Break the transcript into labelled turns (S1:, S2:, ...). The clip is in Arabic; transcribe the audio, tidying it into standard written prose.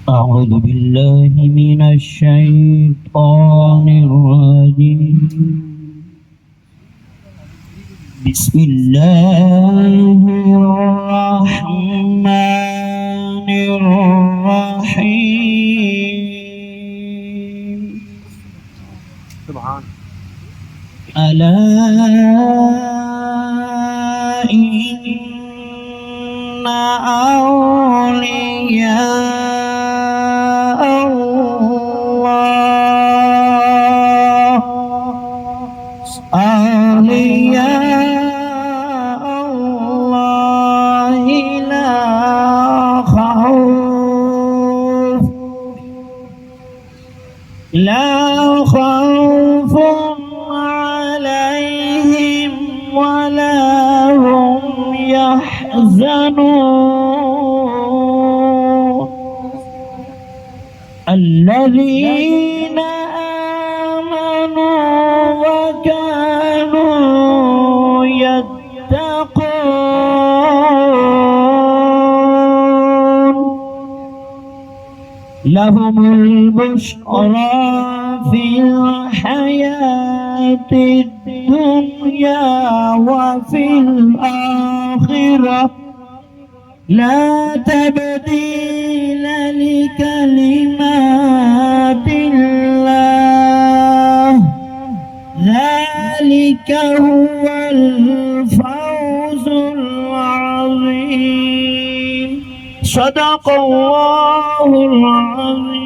S1: أعوذ بالله من الشيطان الرجيم. بسم الله الرحمن الرحيم.
S2: سبحان
S1: ألا إن أولياء الله لا خوف عليهم ولا هم يحزنون. الذين آمنوا وكانوا يتقون لهم البشرى في الحياة الدنيا وفي الآخرة لا تبديل لكلمات الله ذلك هو الفوز العظيم. صدق الله العظيم.